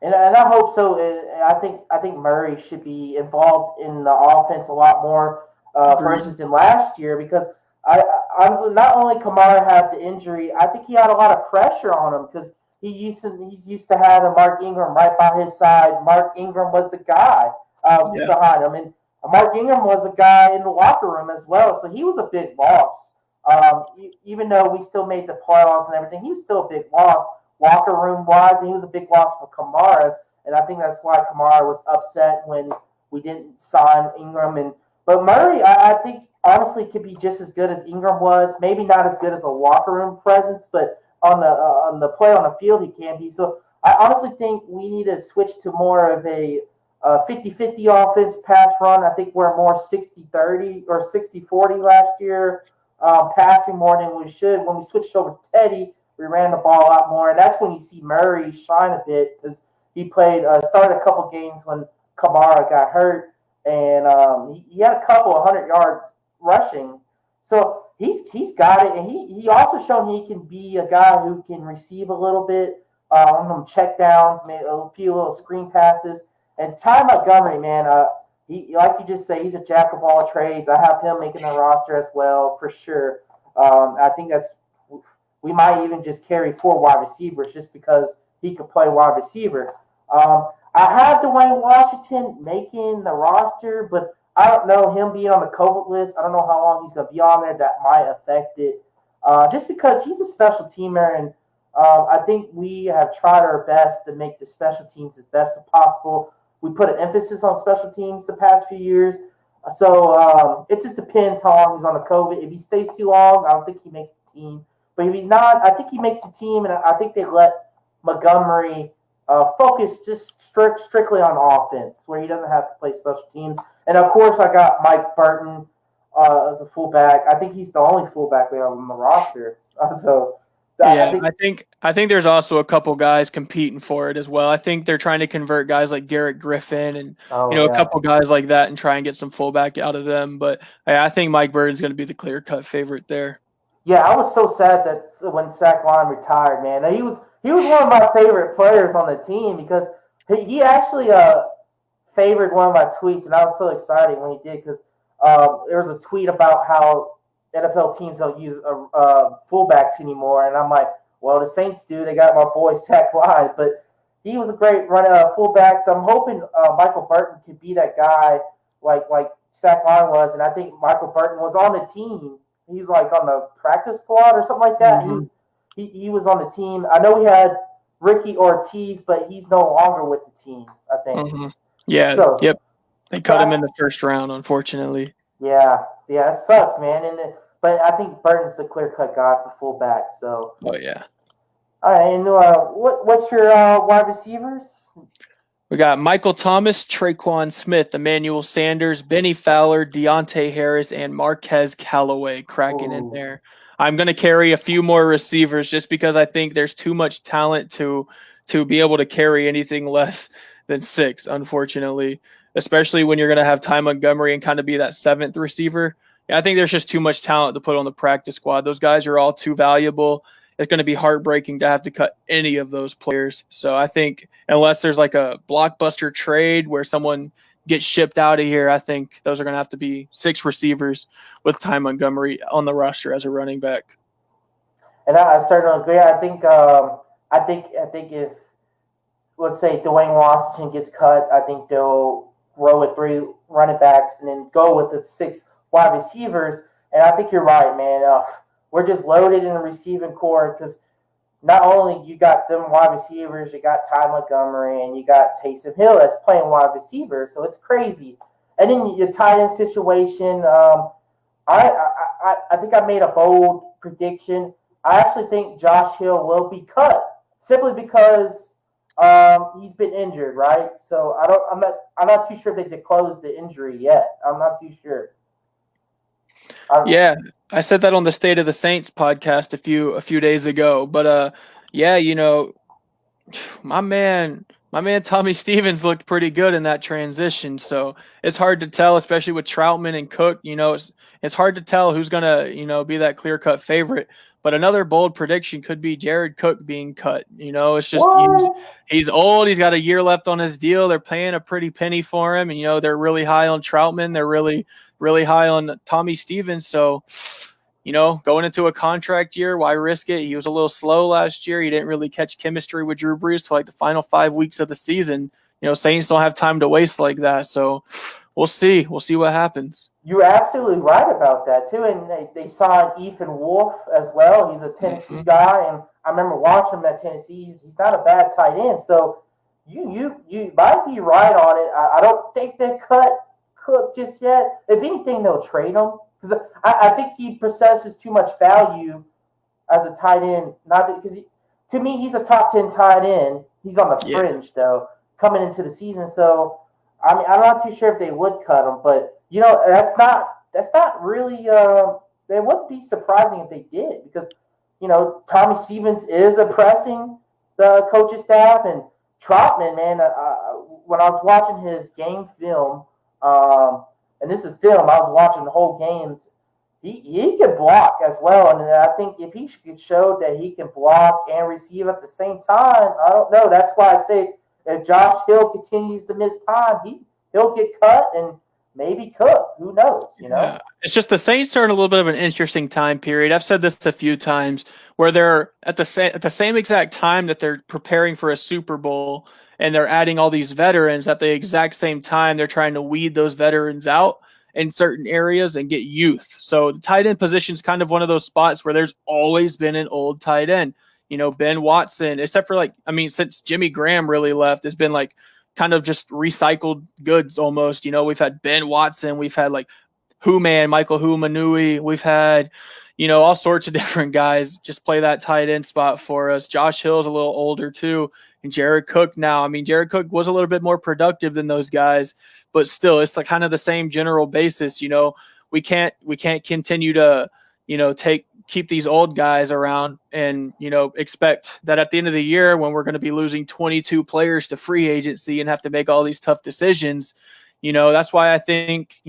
And I hope so. I think Murray should be involved in the offense a lot more, for instance, than last year, because honestly, not only Kamara had the injury, I think he had a lot of pressure on him because he's used to having Mark Ingram right by his side. Mark Ingram was the guy behind him, and Mark Ingram was a guy in the locker room as well, so he was a big loss. Even though we still made the playoffs and everything, he was still a big loss locker room wise, and he was a big loss for Kamara. And I think that's why Kamara was upset when we didn't sign Ingram. But Murray, I think honestly could be just as good as Ingram was. Maybe not as good as a locker room presence, but on the play on the field he can be. So I honestly think we need to switch to more of a 50-50 offense pass run. I think we're more 60-30 or 60-40 last year, passing more than we should. When we switched over to Teddy, we ran the ball a lot more, and that's when you see Murray shine a bit because he started a couple games when Kamara got hurt, and he had a couple 100-yard rushing. So he's got it, and he also shown he can be a guy who can receive a little bit on them check downs, maybe a few little screen passes. And Ty Montgomery, man, he like you just say, he's a jack of all trades. I have him making the roster as well for sure. I think we might even just carry 4 wide receivers just because he could play wide receiver. I have Dwayne Washington making the roster, but I don't know him being on the COVID list. I don't know how long he's going to be on there. That might affect it. Just because he's a special teamer, and I think we have tried our best to make the special teams as best as possible. We put an emphasis on special teams the past few years. So it just depends how long he's on the COVID. If he stays too long, I don't think he makes the team. But if he's not, I think he makes the team, and I think they let Montgomery focus just strictly on offense, where he doesn't have to play special teams. And, of course, I got Mike Burton as a fullback. I think he's the only fullback we have on the roster. I think there's also a couple guys competing for it as well. I think they're trying to convert guys like Garrett Griffin and a couple guys like that and try and get some fullback out of them. But I think Mike Burton's going to be the clear-cut favorite there. Yeah, I was so sad that when Zach Line retired, man. He was one of my favorite players on the team because he actually favored one of my tweets, and I was so excited when he did because there was a tweet about how NFL teams don't use fullbacks anymore, and I'm like, well, the Saints do. They got my boy Zach Line, but he was a great fullback. So I'm hoping Michael Burton could be that guy like Zach Line was, and I think Michael Burton was on the team. He was like on the practice squad or something like that. Mm-hmm. He was on the team. I know we had Ricky Ortiz, but he's no longer with the team, I think. Mm-hmm. Yeah, yep. They cut him in the first round, unfortunately. Yeah, it sucks, man. But I think Burton's the clear-cut guy for fullback. So. Oh yeah. All right, and what's your wide receivers? We got Michael Thomas, Traquan Smith, Emmanuel Sanders, Benny Fowler, Deontay Harris, and Marquez Callaway cracking in there. I'm going to carry a few more receivers just because I think there's too much talent to be able to carry anything less than 6, unfortunately, especially when you're going to have Ty Montgomery and kind of be that 7th receiver. I think there's just too much talent to put on the practice squad. Those guys are all too valuable. It's going to be heartbreaking to have to cut any of those players. So I think unless there's like a blockbuster trade where someone gets shipped out of here, I think those are going to have to be 6 receivers with Ty Montgomery on the roster as a running back. And I certainly agree. I think if, let's say, Dwayne Washington gets cut, I think they'll roll with 3 running backs and then go with the 6 wide receivers. And I think you're right, man. We're just loaded in the receiving core because not only you got them wide receivers, you got Ty Montgomery and you got Taysom Hill that's playing wide receiver, so it's crazy. And then your tight end situation, I think I made a bold prediction. I actually think Josh Hill will be cut simply because he's been injured, right? So I'm not too sure if they disclosed the injury yet. I'm not too sure. Yeah, I said that on the State of the Saints podcast a few days ago. But my man Tommy Stevens looked pretty good in that transition. So it's hard to tell, especially with Troutman and Cook. It's hard to tell who's gonna be that clear cut favorite. But another bold prediction could be Jared Cook being cut. It's just he's old. He's got a year left on his deal. They're paying a pretty penny for him, and they're really high on Troutman. They're really, really high on Tommy Stevens. So, going into a contract year, why risk it? He was a little slow last year. He didn't really catch chemistry with Drew Brees till like the final 5 weeks of the season. Saints don't have time to waste like that. So we'll see. We'll see what happens. You're absolutely right about that too. And they signed Ethan Wolf as well. He's a Tennessee guy, and I remember watching him at Tennessee. He's not a bad tight end. So you might be right on it. I don't think they cut Cook just yet. If anything, they'll trade him because I think he possesses too much value as a tight end. To me, he's a top 10 tight end. He's on the fringe though, coming into the season. So I mean, I'm not too sure if they would cut him, but that's not really. They wouldn't be surprising if they did because Tommy Stevens is oppressing the coaching staff and Troutman, man. When I was watching his game film, and this is film, I was watching the whole games. He can block as well, and I think if he could show that he can block and receive at the same time, I don't know. That's why I say if Josh Hill continues to miss time, he'll get cut and maybe Cook. Who knows? Yeah. It's just the Saints are in a little bit of an interesting time period. I've said this a few times where they're at the same exact time that they're preparing for a Super Bowl. and they're adding all these veterans at the exact same time. They're trying to weed those veterans out in certain areas and get youth. So the tight end position is kind of one of those spots where there's always been an old tight end. Ben Watson, except for since Jimmy Graham really left, has been like kind of just recycled goods almost. We've had Ben Watson, we've had like Michael Humanui, we've had, all sorts of different guys just play that tight end spot for us. Josh Hill's a little older too. And Jared Cook now. Jared Cook was a little bit more productive than those guys, but still, it's like kind of the same general basis. We can't continue to, keep these old guys around and, expect that at the end of the year when we're going to be losing 22 players to free agency and have to make all these tough decisions. That's why I think,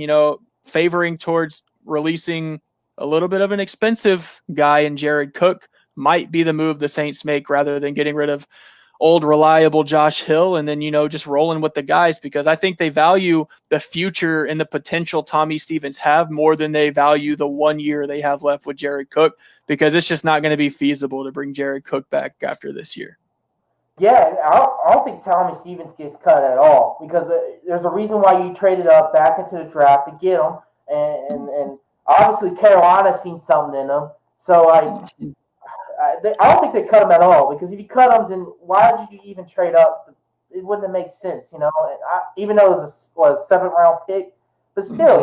favoring towards releasing a little bit of an expensive guy in Jared Cook might be the move the Saints make rather than getting rid of old reliable Josh Hill and then, just rolling with the guys, because I think they value the future and the potential Tommy Stevens have more than they value the 1 year they have left with Jared Cook, because it's just not going to be feasible to bring Jared Cook back after this year. Yeah, I don't think Tommy Stevens gets cut at all, because there's a reason why you traded up back into the draft to get him, and obviously Carolina's seen something in him. So I don't think they cut him at all, because if you cut him, then why did you even trade up? It wouldn't have made sense, even though it was a 7th-round pick, but still,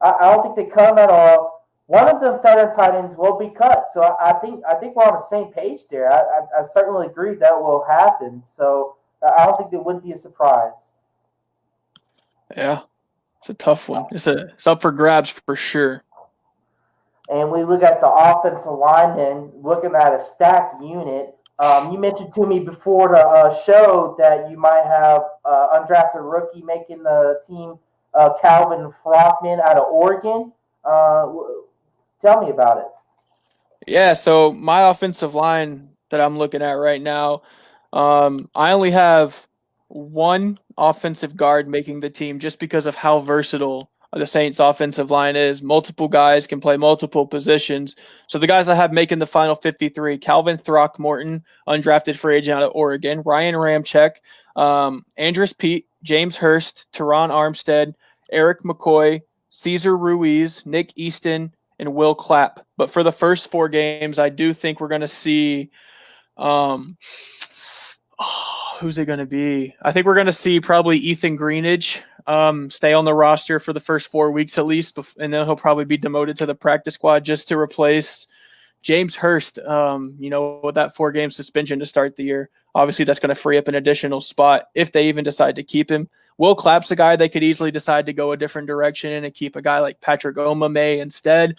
I don't think they cut him at all. One of the veteran tight ends will be cut, so I think we're on the same page there. I certainly agree that will happen, so I don't think it wouldn't be a surprise. Yeah, it's a tough one. It's up for grabs for sure. And we look at the offensive linemen, looking at a stacked unit. You mentioned to me before the show that you might have undrafted rookie making the team, Calvin Throckmorton out of Oregon. Tell me about it. Yeah, so my offensive line that I'm looking at right now, I only have one offensive guard making the team just because of how versatile the Saints offensive line is. Multiple guys can play multiple positions. So the guys I have making the final 53, Calvin Throckmorton, undrafted free agent out of Oregon, Ryan Ramczyk, Andrus Peat, James Hurst, Teron Armstead, Eric McCoy, Cesar Ruiz, Nick Easton, and Will Clapp. But for the first 4 games, I do think we're going to see who's it going to be? I think we're going to see probably Ethan Greenidge stay on the roster for the first 4 weeks at least, and then he'll probably be demoted to the practice squad just to replace James Hurst, with that 4-game suspension to start the year. Obviously, that's going to free up an additional spot if they even decide to keep him. Will Clapp's a guy they could easily decide to go a different direction and keep a guy like Patrick Omame instead.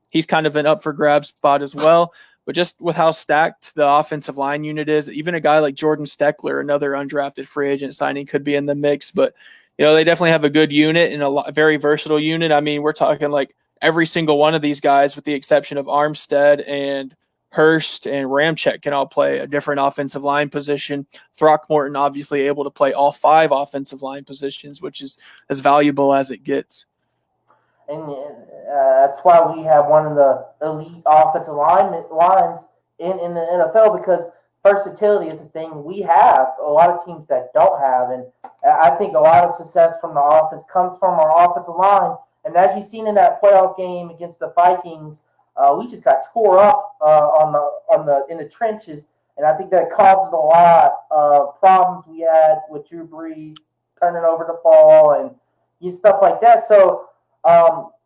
He's kind of an up for grabs spot as well. But just with how stacked the offensive line unit is, even a guy like Jordan Steckler, another undrafted free agent signing, could be in the mix. But, they definitely have a good unit and a very versatile unit. We're talking like every single one of these guys, with the exception of Armstead and Hurst and Ramczyk, can all play a different offensive line position. Throckmorton obviously able to play all 5 offensive line positions, which is as valuable as it gets. And that's why we have one of the elite offensive lines in the NFL, because versatility is a thing we have a lot of teams that don't have. And I think a lot of success from the offense comes from our offensive line. And as you've seen in that playoff game against the Vikings, we just got tore up in the trenches, and I think that causes a lot of problems we had with Drew Brees turning over the ball and stuff like that. So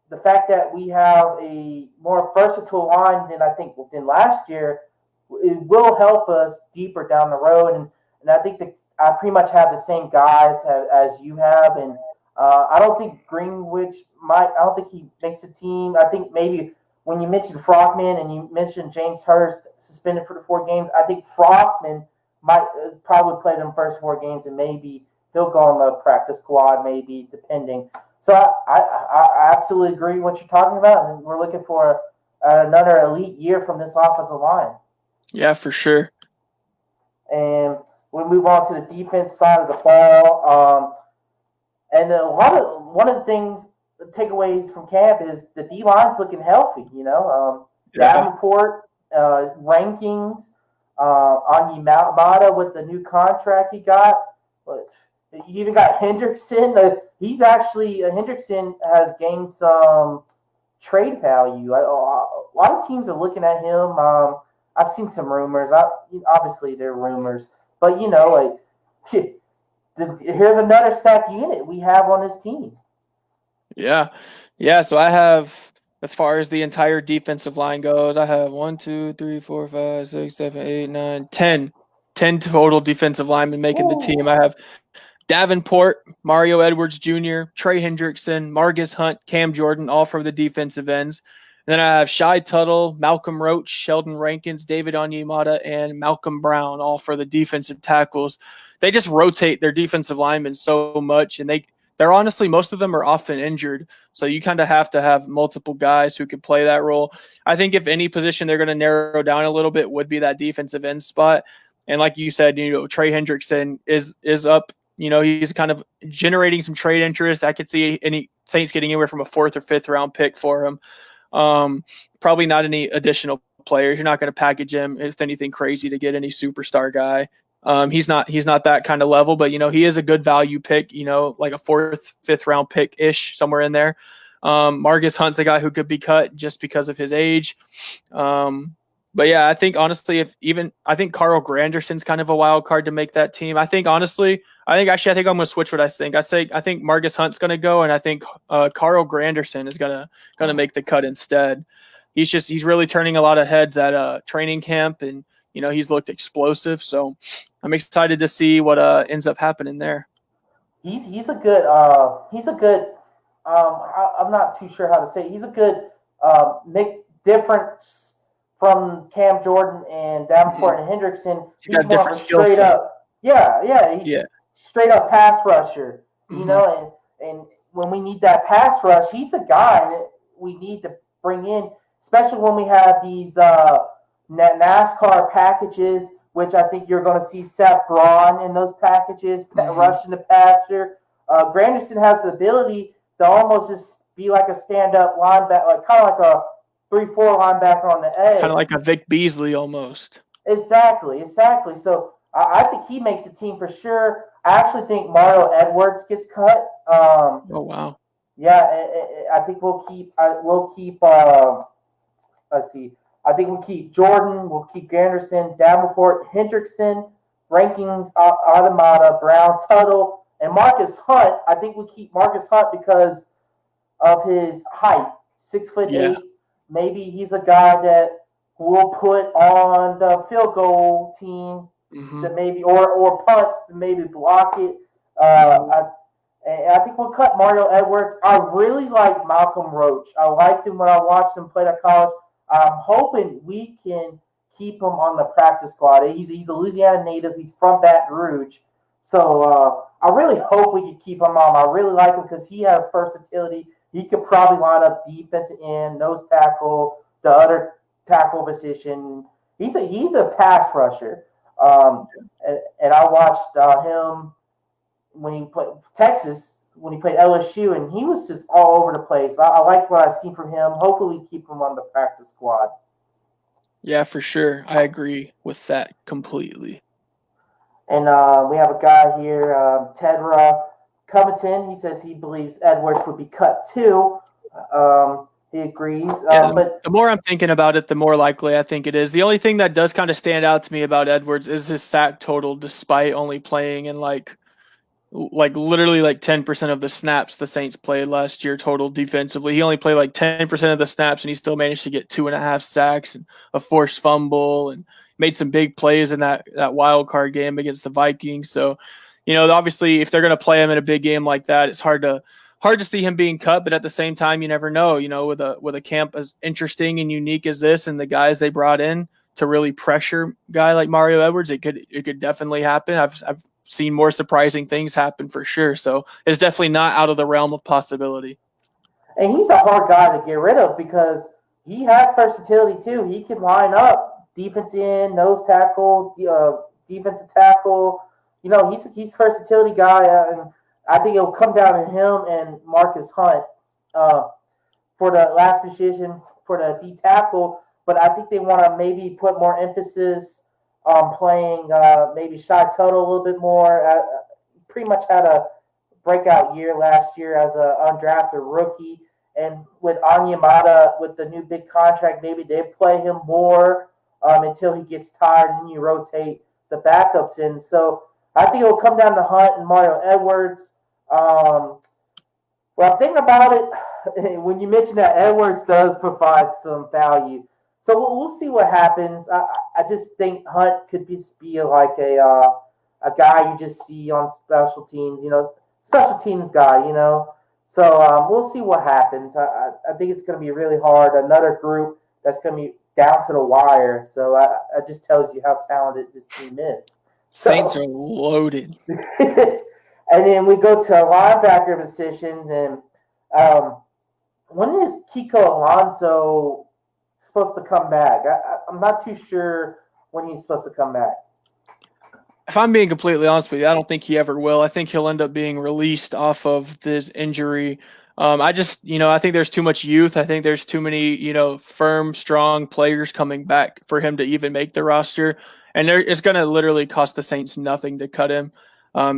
the fact that we have a more versatile line than last year, it will help us deeper down the road. And I think that I pretty much have the same guys as you have, and I don't think Greenwich I don't think he makes a team. I think maybe when you mentioned Throckmorton and you mentioned James Hurst suspended for the 4 games, I think Throckmorton might probably play them first 4 games, and maybe he'll go on the practice squad, maybe, depending. So I absolutely agree with what you're talking about, and we're looking for another elite year from this offensive line. Yeah, for sure. And we move on to the defense side of the ball. And one of the things, the takeaways from camp is the D-line's looking healthy, Davenport, rankings, Onyemata with the new contract he got. But you even got Hendrickson. He's actually Hendrickson has gained some trade value. A lot of teams are looking at him. I've seen some rumors. Obviously, they're rumors, but here's another stacked unit we have on this team. Yeah. So I have, as far as the entire defensive line goes, I have 1, 2, 3, 4, 5, 6, 7, 8, 9, 10 total defensive linemen making the team. I have Davenport, Mario Edwards Jr., Trey Hendrickson, Margus Hunt, Cam Jordan, all for the defensive ends. And then I have Shai Tuttle, Malcolm Roach, Sheldon Rankins, David Onyemata, and Malcolm Brown, all for the defensive tackles. They just rotate their defensive linemen so much, and they're honestly, most of them are often injured. So you kind of have to have multiple guys who can play that role. I think if any position they're going to narrow down a little bit would be that defensive end spot. And like you said, Trey Hendrickson is up. He's kind of generating some trade interest. I could see any Saints getting anywhere from a 4th or 5th round pick for him. Probably not any additional players. You're not going to package him if anything crazy to get any superstar guy. He's not that kind of level, but he is a good value pick, like a 4th, 5th round pick ish, somewhere in there. Margus Hunt's a guy who could be cut just because of his age. But yeah, I think honestly, I think Carl Granderson's kind of a wild card to make that team. I think I'm going to switch what I think. I think Margus Hunt's going to go, and I think Carl Granderson is going to make the cut instead. He's really turning a lot of heads at training camp, and he's looked explosive. So I'm excited to see what ends up happening there. He's a good. I'm not too sure how to say it. He's a good difference from Cam Jordan and Davenport and Hendrickson. He's got more of a straight up. Straight up pass rusher. And when we need that pass rush, he's the guy that we need to bring in, especially when we have these NASCAR packages, which I think you're going to see Seth Braun in those packages, rushing the passer. Granderson has the ability to almost just be like a stand-up linebacker, kind of like a 3-4 linebacker on the edge. Kind of like a Vic Beasley almost. Exactly. So I think he makes the team for sure. I actually think Mario Edwards gets cut. Oh wow. Yeah, I think we'll keep. Let's see. I think we'll keep Jordan. We'll keep Granderson, Davenport, Hendrickson, Rankins, Onyemata, Brown, Tuttle, and Margus Hunt. I think we keep Margus Hunt because of his height, 6'8". Maybe he's a guy that we'll put on the field goal team that maybe or punts to maybe block it. I think we'll cut Mario Edwards. I really like Malcolm Roach. I liked him when I watched him play at college. I'm hoping we can keep him on the practice squad. He's a Louisiana native. He's from Baton Rouge. So I really hope we can keep him on. I really like him because he has versatility. He could probably line up defensive end, nose tackle, the other tackle position. He's a pass rusher. And I watched him when he played Texas, when he played LSU, and he was just all over the place. I like what I've seen from him. Hopefully we keep him on the practice squad. Yeah, for sure. I agree with that completely. And we have a guy here, Tedra Covington. He says he believes Edwards would be cut too. He agrees. But the more I'm thinking about it, the more likely I think it is. The only thing that does kind of stand out to me about Edwards is his sack total, despite only playing in like literally 10% of the snaps the Saints played last year total defensively. He only played 10% of the snaps, and he still managed to get 2.5 sacks and a forced fumble and made some big plays in that wild card game against the Vikings. So, obviously if they're going to play him in a big game like that, it's hard to see him being cut, but at the same time, you never know, with a camp as interesting and unique as this and the guys they brought in to really pressure a guy like Mario Edwards, it could definitely happen. I've seen more surprising things happen for sure. So it's definitely not out of the realm of possibility. And he's a hard guy to get rid of because he has versatility too. He can line up defense end, nose tackle, defensive tackle. He's a versatility guy, and I think it'll come down to him and Margus Hunt for the last position for the D tackle. But I think they want to maybe put more emphasis playing maybe Shy Tuttle a little bit more. Pretty much had a breakout year last year as an undrafted rookie. And with Onyemata, with the new big contract, maybe they play him more until he gets tired, and you rotate the backups in. So I think it will come down to Hunt and Mario Edwards. Well, I'm thinking about it when you mentioned that Edwards does provide some value. So we'll see what happens. I just think Hunt could be like a guy you just see on special teams, special teams guy, So we'll see what happens. I think it's going to be really hard. Another group that's going to be down to the wire. So it just tells you how talented this team is. Saints are loaded. And then we go to linebacker positions, and when is Kiko Alonso supposed to come back? I'm not too sure when he's supposed to come back. If I'm being completely honest with you, I don't think he ever will. I think he'll end up being released off of this injury. I think there's too much youth. I think there's too many, firm, strong players coming back for him to even make the roster. And it's going to literally cost the Saints nothing to cut him.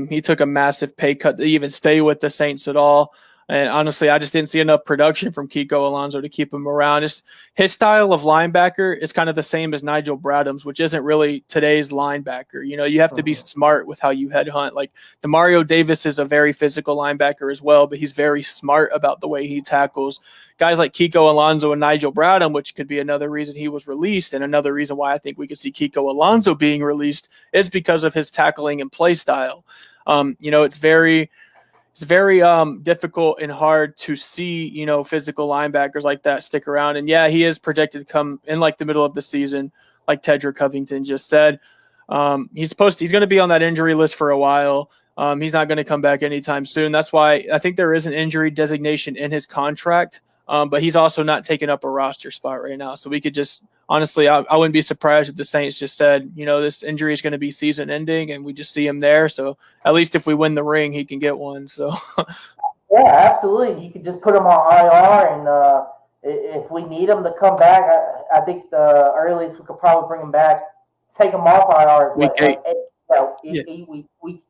He took a massive pay cut to even stay with the Saints at all. And honestly, I just didn't see enough production from Kiko Alonso to keep him around. His style of linebacker is kind of the same as Nigel Bradham's, which isn't really today's linebacker. You have to be smart with how you headhunt. Like Demario Davis is a very physical linebacker as well, but he's very smart about the way he tackles. Guys like Kiko Alonso and Nigel Bradham, which could be another reason he was released, and another reason why I think we could see Kiko Alonso being released is because of his tackling and play style. It's very difficult and hard to see, physical linebackers like that stick around. And yeah, he is projected to come in like the middle of the season, like Tedrick Covington just said. He's going to be on that injury list for a while. He's not going to come back anytime soon. That's why I think there is an injury designation in his contract. But he's also not taking up a roster spot right now. So we could just, honestly, I wouldn't be surprised if the Saints just said, this injury is going to be season ending and we just see him there. So at least if we win the ring, he can get one. So yeah, absolutely. You could just put him on IR, and if we need him to come back, I think the earliest we could probably bring him back, take him off IR is week 8.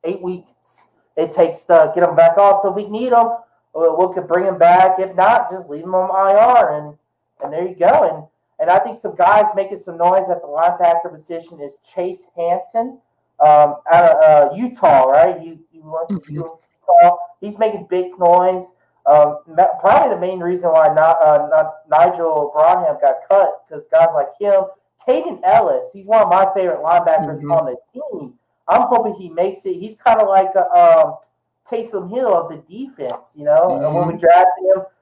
8 weeks it takes to get him back off. So if we need him, we could bring him back. If not, just leave him on IR, and there you go. And I think some guys making some noise at the linebacker position is Chase Hanson out of Utah, right? You want to Utah? He's making big noise. Probably the main reason why not Nigel Bradham got cut, because guys like him, Caden Ellis, he's one of my favorite linebackers on the team. I'm hoping he makes it. He's kind of like Taysom Hill of the defense, And when we drafted him,